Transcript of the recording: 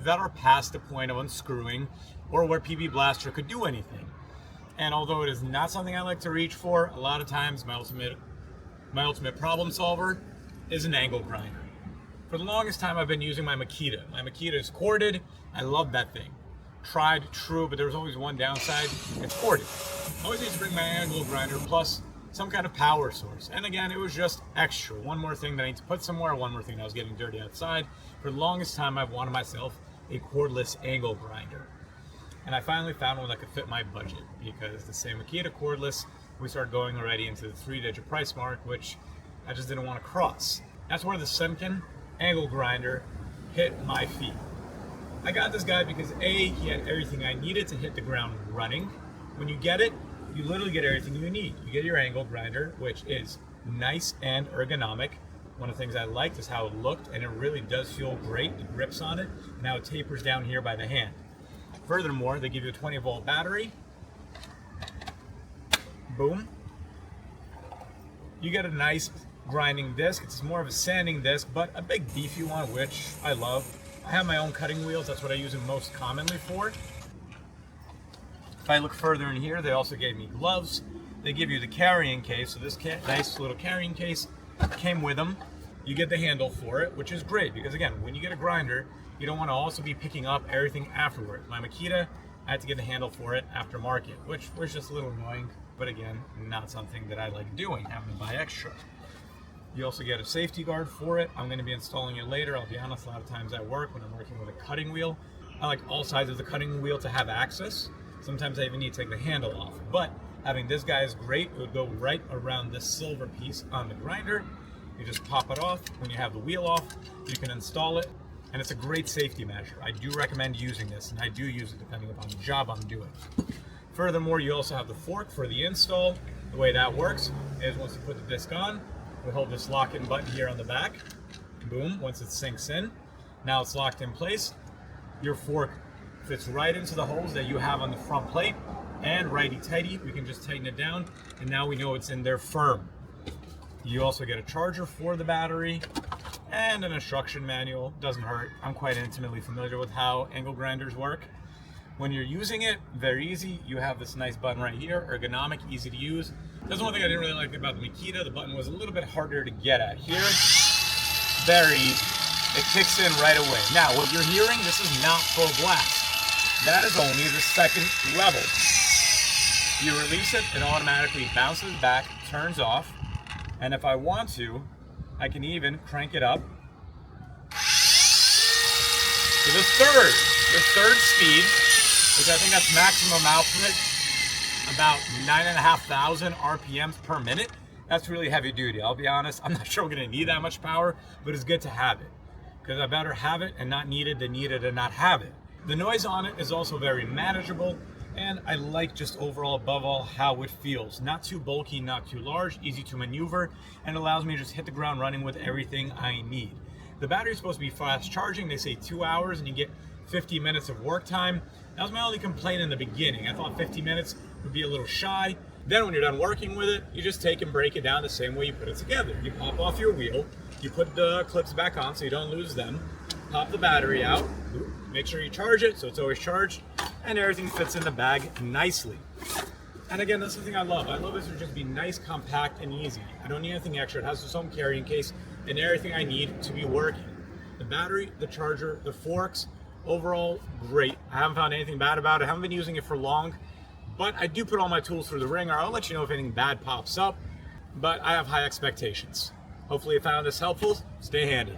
that are past the point of unscrewing or where PB Blaster could do anything. And although it is not something I like to reach for, a lot of times my ultimate problem solver is an angle grinder. For the longest time, I've been using my Makita. My Makita is corded. I love that thing. Tried, true, but there's always one downside. It's corded. I always need to bring my angle grinder plus some kind of power source. And again, it was just extra. One more thing that I need to put somewhere, one more thing that was getting dirty outside. For the longest time, I've wanted myself a cordless angle grinder. And I finally found one that could fit my budget, because the same Makita cordless, we started going already into the 3-digit price mark, which I just didn't want to cross. That's where the Semken angle grinder hit my feet. I got this guy because A, he had everything I needed to hit the ground running. When you get it, you literally get everything you need. You get your angle grinder, which is nice and ergonomic. One of the things I liked is how it looked, and it really does feel great. The grips on it, and how it tapers down here by the hand. Furthermore, they give you a 20-volt battery. Boom. You get a nice grinding disc. It's more of a sanding disc, but a big beefy one, which I love. I have my own cutting wheels. That's what I use them most commonly for. If I look further in here, they also gave me gloves. They give you the carrying case. So this nice little carrying case came with them. You get the handle for it, which is great because again, when you get a grinder, you don't want to also be picking up everything afterwards. My Makita, I had to get the handle for it aftermarket, which was just a little annoying, but again, not something that I like doing, having to buy extra. You also get a safety guard for it. I'm going to be installing it later. I'll be honest, a lot of times at work when I'm working with a cutting wheel, I like all sides of the cutting wheel to have access. Sometimes I even need to take the handle off. But having this guy is great. It would go right around this silver piece on the grinder. You just pop it off. When you have the wheel off, you can install it. And it's a great safety measure. I do recommend using this, and I do use it depending upon the job I'm doing. Furthermore, you also have the fork for the install. The way that works is once you put the disc on, we hold this lock-in button here on the back. Boom, once it sinks in, now it's locked in place. Your fork fits right into the holes that you have on the front plate, and righty-tighty, we can just tighten it down, and now we know it's in there firm. You also get a charger for the battery, and an instruction manual. Doesn't hurt. I'm quite intimately familiar with how angle grinders work. When you're using it, very easy. You have this nice button right here, ergonomic, easy to use. That's one thing I didn't really like about the Makita. The button was a little bit harder to get at. Here, very easy. It kicks in right away. Now, what you're hearing, this is not full blast. That is only the second level. You release it, it automatically bounces back, turns off, and if I want to, I can even crank it up to the third speed, which I think that's maximum output, about 9,500 RPMs per minute. That's really heavy duty. I'll be honest, I'm not sure we're gonna need that much power, but it's good to have it. Because I better have it and not need it than need it and not have it. The noise on it is also very manageable, and I like just overall, above all, how it feels. Not too bulky, not too large, easy to maneuver, and allows me to just hit the ground running with everything I need. The battery's supposed to be fast charging. They say 2 hours and you get 50 minutes of work time. That was my only complaint in the beginning. I thought 50 minutes would be a little shy. Then when you're done working with it, you just take and break it down the same way you put it together. You pop off your wheel, you put the clips back on so you don't lose them, pop the battery out, make sure you charge it so it's always charged, and everything fits in the bag nicely. And again, that's the thing I love. I love this to just be nice, compact, and easy. I don't need anything extra. It has its own carrying case and everything I need to be working. The battery, the charger, the forks, overall, great. I haven't found anything bad about it. I haven't been using it for long, but I do put all my tools through the ringer. I'll let you know if anything bad pops up, but I have high expectations. Hopefully you found this helpful. Stay handy.